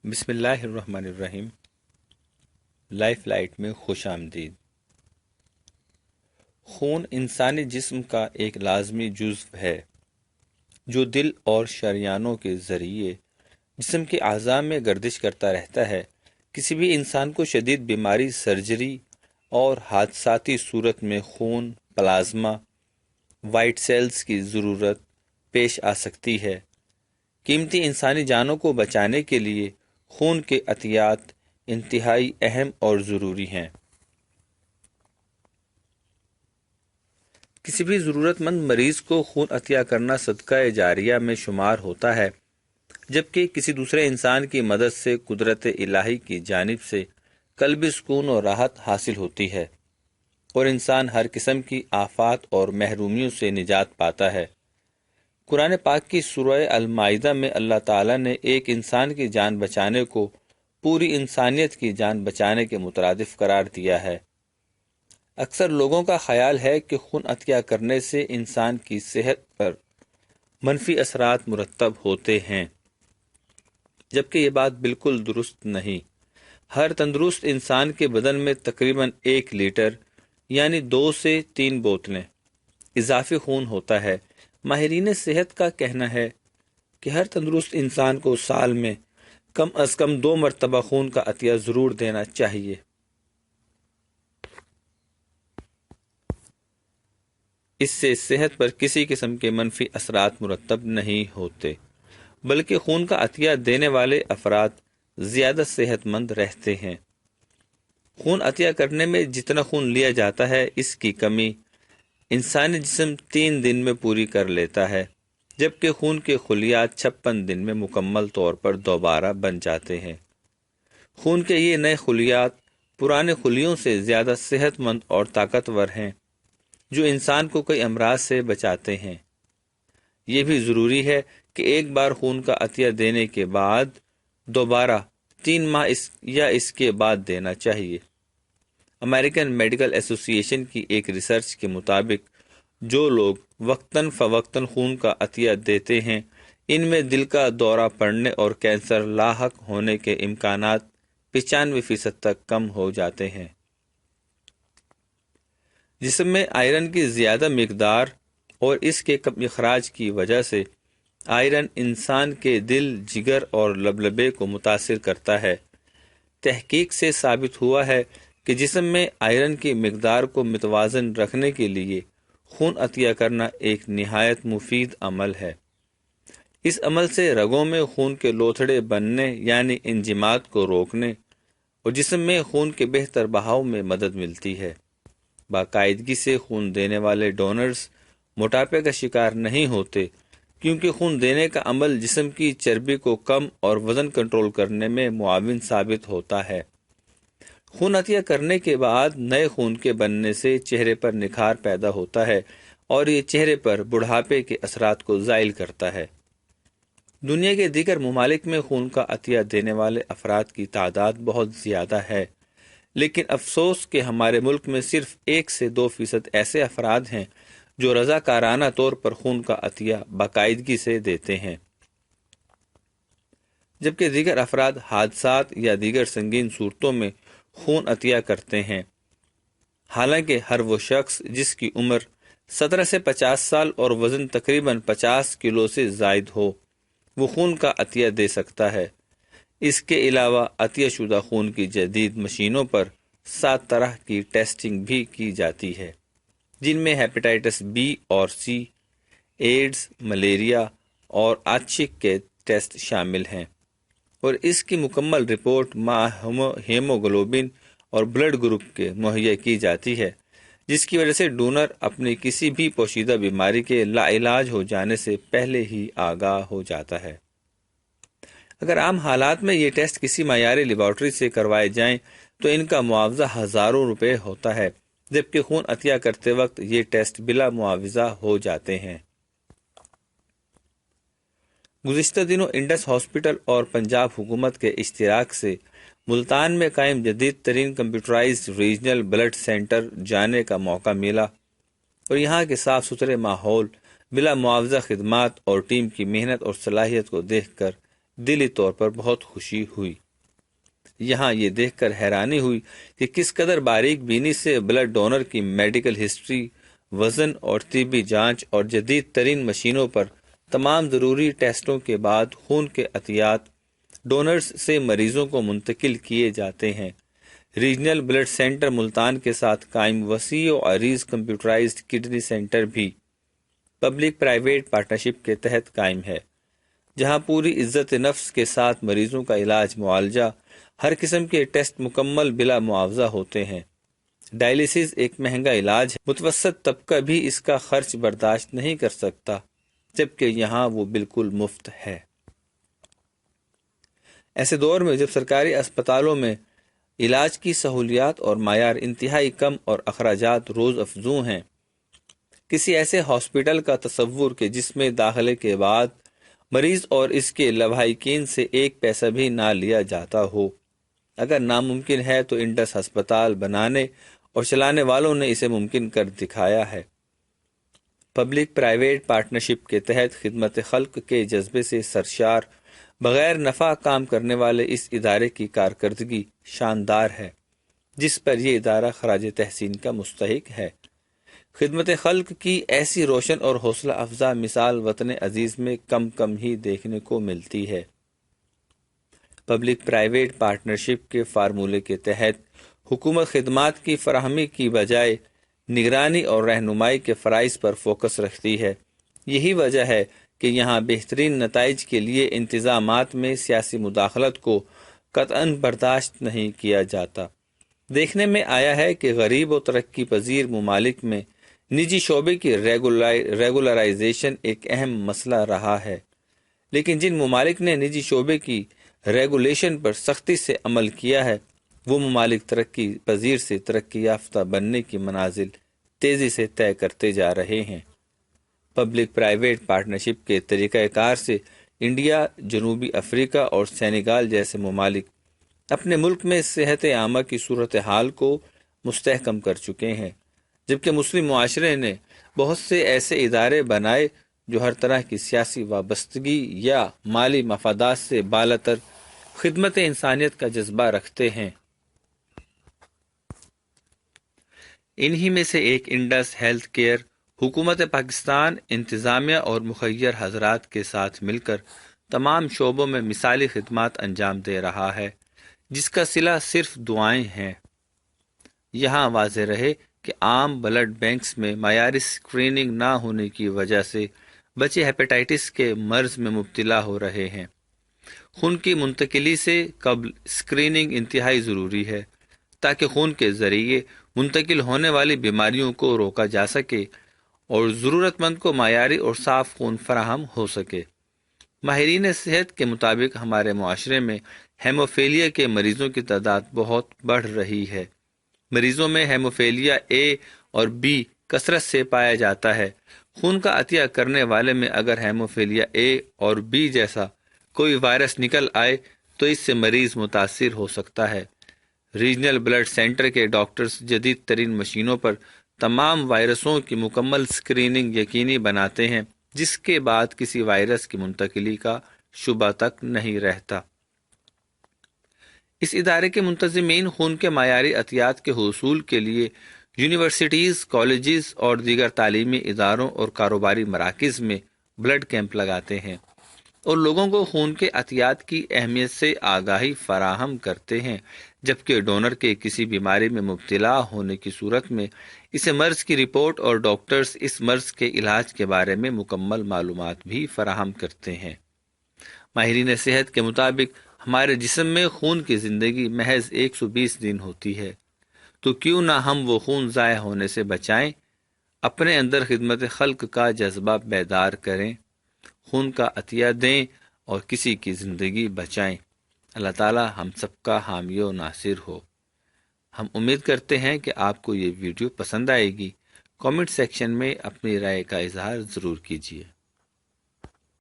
بسم اللہ الرحمن الرحیم۔ لائف لائٹ میں خوش آمدید۔ خون انسانی جسم کا ایک لازمی جزو ہے جو دل اور شریانوں کے ذریعے جسم کے اعضاء میں گردش کرتا رہتا ہے۔ کسی بھی انسان کو شدید بیماری، سرجری اور حادثاتی صورت میں خون، پلازما، وائٹ سیلز کی ضرورت پیش آ سکتی ہے۔ قیمتی انسانی جانوں کو بچانے کے لیے خون کے عطیات انتہائی اہم اور ضروری ہیں۔ کسی بھی ضرورت مند مریض کو خون عطیہ کرنا صدقہ جاریہ میں شمار ہوتا ہے، جبکہ کسی دوسرے انسان کی مدد سے قدرت الہی کی جانب سے قلبی سکون اور راحت حاصل ہوتی ہے، اور انسان ہر قسم کی آفات اور محرومیوں سے نجات پاتا ہے۔ قرآن پاک کی سورہ المائدہ میں اللہ تعالیٰ نے ایک انسان کی جان بچانے کو پوری انسانیت کی جان بچانے کے مترادف قرار دیا ہے۔ اکثر لوگوں کا خیال ہے کہ خون عطیہ کرنے سے انسان کی صحت پر منفی اثرات مرتب ہوتے ہیں، جبکہ یہ بات بالکل درست نہیں۔ ہر تندرست انسان کے بدن میں تقریباً 1 لیٹر یعنی 2 سے 3 بوتلیں اضافی خون ہوتا ہے۔ ماہرین صحت کا کہنا ہے کہ ہر تندرست انسان کو سال میں کم از کم 2 مرتبہ خون کا عطیہ ضرور دینا چاہیے۔ اس سے صحت پر کسی قسم کے منفی اثرات مرتب نہیں ہوتے، بلکہ خون کا عطیہ دینے والے افراد زیادہ صحت مند رہتے ہیں۔ خون عطیہ کرنے میں جتنا خون لیا جاتا ہے، اس کی کمی انسانی جسم 3 دن میں پوری کر لیتا ہے، جبکہ خون کے خلیات 56 دن میں مکمل طور پر دوبارہ بن جاتے ہیں۔ خون کے یہ نئے خلیات پرانے خلیوں سے زیادہ صحت مند اور طاقتور ہیں، جو انسان کو کئی امراض سے بچاتے ہیں۔ یہ بھی ضروری ہے کہ ایک بار خون کا عطیہ دینے کے بعد دوبارہ 3 ماہ یا اس کے بعد دینا چاہیے۔ امریکن میڈیکل ایسوسی ایشن کی ایک ریسرچ کے مطابق جو لوگ وقتاً فوقتاً خون کا عطیہ دیتے ہیں، ان میں دل کا دورہ پڑنے اور کینسر لاحق ہونے کے امکانات 95% تک کم ہو جاتے ہیں۔ جسم میں آئرن کی زیادہ مقدار اور اس کے کم اخراج کی وجہ سے آئرن انسان کے دل، جگر اور لبلبے کو متاثر کرتا ہے۔ تحقیق سے ثابت ہوا ہے کہ جسم میں آئرن کی مقدار کو متوازن رکھنے کے لیے خون عطیہ کرنا ایک نہایت مفید عمل ہے۔ اس عمل سے رگوں میں خون کے لوتھڑے بننے یعنی انجماد کو روکنے اور جسم میں خون کے بہتر بہاؤ میں مدد ملتی ہے۔ باقاعدگی سے خون دینے والے ڈونرز موٹاپے کا شکار نہیں ہوتے، کیونکہ خون دینے کا عمل جسم کی چربی کو کم اور وزن کنٹرول کرنے میں معاون ثابت ہوتا ہے۔ خون عطیہ کرنے کے بعد نئے خون کے بننے سے چہرے پر نکھار پیدا ہوتا ہے اور یہ چہرے پر بڑھاپے کے اثرات کو زائل کرتا ہے۔ دنیا کے دیگر ممالک میں خون کا عطیہ دینے والے افراد کی تعداد بہت زیادہ ہے، لیکن افسوس کہ ہمارے ملک میں صرف 1 سے 2% ایسے افراد ہیں جو رضاکارانہ طور پر خون کا عطیہ باقاعدگی سے دیتے ہیں، جبکہ دیگر افراد حادثات یا دیگر سنگین صورتوں میں خون عطیہ کرتے ہیں۔ حالانکہ ہر وہ شخص جس کی عمر 17 سے 50 سال اور وزن تقریباً 50 کلو سے زائد ہو، وہ خون کا عطیہ دے سکتا ہے۔ اس کے علاوہ عطیہ شدہ خون کی جدید مشینوں پر 7 طرح کی ٹیسٹنگ بھی کی جاتی ہے، جن میں ہیپاٹائٹس بی اور سی، ایڈز، ملیریا اور آچھک کے ٹیسٹ شامل ہیں، اور اس کی مکمل رپورٹ مع ہیموگلوبن اور بلڈ گروپ کے مہیا کی جاتی ہے، جس کی وجہ سے ڈونر اپنی کسی بھی پوشیدہ بیماری کے لا علاج ہو جانے سے پہلے ہی آگاہ ہو جاتا ہے۔ اگر عام حالات میں یہ ٹیسٹ کسی معیاری لیبارٹری سے کروائے جائیں تو ان کا معاوضہ ہزاروں روپے ہوتا ہے، جبکہ خون عطیہ کرتے وقت یہ ٹیسٹ بلا معاوضہ ہو جاتے ہیں۔ گزشتہ دنوں انڈس ہاسپٹل اور پنجاب حکومت کے اشتراک سے ملتان میں قائم جدید ترین کمپیوٹرائزڈ ریجنل بلڈ سینٹر جانے کا موقع ملا، اور یہاں کے صاف ستھرے ماحول، بلا معاوضہ خدمات اور ٹیم کی محنت اور صلاحیت کو دیکھ کر دلی طور پر بہت خوشی ہوئی۔ یہاں یہ دیکھ کر حیرانی ہوئی کہ کس قدر باریک بینی سے بلڈ ڈونر کی میڈیکل ہسٹری، وزن اور طبی جانچ اور جدید ترین مشینوں پر تمام ضروری ٹیسٹوں کے بعد خون کے عطیات ڈونرز سے مریضوں کو منتقل کیے جاتے ہیں۔ ریجنل بلڈ سینٹر ملتان کے ساتھ قائم وسیع و عریض کمپیوٹرائزڈ کڈنی سینٹر بھی پبلک پرائیویٹ پارٹنرشپ کے تحت قائم ہے، جہاں پوری عزت نفس کے ساتھ مریضوں کا علاج، معالجہ، ہر قسم کے ٹیسٹ مکمل بلا معاوضہ ہوتے ہیں۔ ڈائلیسس ایک مہنگا علاج ہے، متوسط طبقہ بھی اس کا خرچ برداشت نہیں کر سکتا، جبکہ یہاں وہ بالکل مفت ہے۔ ایسے دور میں جب سرکاری اسپتالوں میں علاج کی سہولیات اور معیار انتہائی کم اور اخراجات روز افزوں ہیں، کسی ایسے ہاسپٹل کا تصور کہ جس میں داخلے کے بعد مریض اور اس کے لواحقین سے ایک پیسہ بھی نہ لیا جاتا ہو، اگر ناممکن ہے تو انڈس ہسپتال بنانے اور چلانے والوں نے اسے ممکن کر دکھایا ہے۔ پبلک پرائیویٹ پارٹنرشپ کے تحت خدمت خلق کے جذبے سے سرشار بغیر نفع کام کرنے والے اس ادارے کی کارکردگی شاندار ہے، جس پر یہ ادارہ خراج تحسین کا مستحق ہے۔ خدمت خلق کی ایسی روشن اور حوصلہ افزا مثال وطن عزیز میں کم ہی دیکھنے کو ملتی ہے۔ پبلک پرائیویٹ پارٹنرشپ کے فارمولے کے تحت حکومت خدمات کی فراہمی کی بجائے نگرانی اور رہنمائی کے فرائض پر فوکس رکھتی ہے۔ یہی وجہ ہے کہ یہاں بہترین نتائج کے لیے انتظامات میں سیاسی مداخلت کو قطعاً برداشت نہیں کیا جاتا۔ دیکھنے میں آیا ہے کہ غریب و ترقی پذیر ممالک میں نجی شعبے کی ریگولرائزیشن ایک اہم مسئلہ رہا ہے، لیکن جن ممالک نے نجی شعبے کی ریگولیشن پر سختی سے عمل کیا ہے، وہ ممالک ترقی پذیر سے ترقی یافتہ بننے کی منازل تیزی سے طے کرتے جا رہے ہیں۔ پبلک پرائیویٹ پارٹنرشپ کے طریقہ کار سے انڈیا، جنوبی افریقہ اور سینیگال جیسے ممالک اپنے ملک میں صحت عامہ کی صورتحال کو مستحکم کر چکے ہیں، جبکہ مسلم معاشرے نے بہت سے ایسے ادارے بنائے جو ہر طرح کی سیاسی وابستگی یا مالی مفادات سے بالاتر خدمت انسانیت کا جذبہ رکھتے ہیں۔ انہی میں سے ایک انڈس ہیلتھ کیئر حکومت پاکستان انتظامیہ اور مخیر حضرات کے ساتھ مل کر تمام شعبوں میں مثالی خدمات انجام دے رہا ہے، جس کا صلہ صرف دعائیں ہیں۔ یہاں واضح رہے کہ عام بلڈ بینکس میں معیاری اسکریننگ نہ ہونے کی وجہ سے بچے ہیپیٹائٹس کے مرض میں مبتلا ہو رہے ہیں۔ خون کی منتقلی سے قبل اسکریننگ انتہائی ضروری ہے تاکہ خون کے ذریعے منتقل ہونے والی بیماریوں کو روکا جا سکے اور ضرورت مند کو معیاری اور صاف خون فراہم ہو سکے۔ ماہرین صحت کے مطابق ہمارے معاشرے میں ہیموفیلیا کے مریضوں کی تعداد بہت بڑھ رہی ہے۔ مریضوں میں ہیموفیلیا اے اور بی کثرت سے پایا جاتا ہے۔ خون کا عطیہ کرنے والے میں اگر ہیموفیلیا اے اور بی جیسا کوئی وائرس نکل آئے تو اس سے مریض متاثر ہو سکتا ہے۔ ریجنل بلڈ سینٹر کے ڈاکٹرز جدید ترین مشینوں پر تمام وائرسوں کی مکمل اسکریننگ یقینی بناتے ہیں، جس کے بعد کسی وائرس کی منتقلی کا شبہ تک نہیں رہتا۔ اس ادارے کے منتظمین خون کے معیاری عطیات کے حصول کے لیے یونیورسٹیز، کالجز اور دیگر تعلیمی اداروں اور کاروباری مراکز میں بلڈ کیمپ لگاتے ہیں اور لوگوں کو خون کے عطیات کی اہمیت سے آگاہی فراہم کرتے ہیں، جبکہ ڈونر کے کسی بیماری میں مبتلا ہونے کی صورت میں اسے مرض کی رپورٹ اور ڈاکٹرز اس مرض کے علاج کے بارے میں مکمل معلومات بھی فراہم کرتے ہیں۔ ماہرین صحت کے مطابق ہمارے جسم میں خون کی زندگی محض 120 دن ہوتی ہے، تو کیوں نہ ہم وہ خون ضائع ہونے سے بچائیں، اپنے اندر خدمت خلق کا جذبہ بیدار کریں، خون کا عطیہ دیں اور کسی کی زندگی بچائیں۔ اللہ تعالی ہم سب کا حامی و ناصر ہو۔ ہم امید کرتے ہیں کہ آپ کو یہ ویڈیو پسند آئے گی۔ کامنٹ سیکشن میں اپنی رائے کا اظہار ضرور کیجیے۔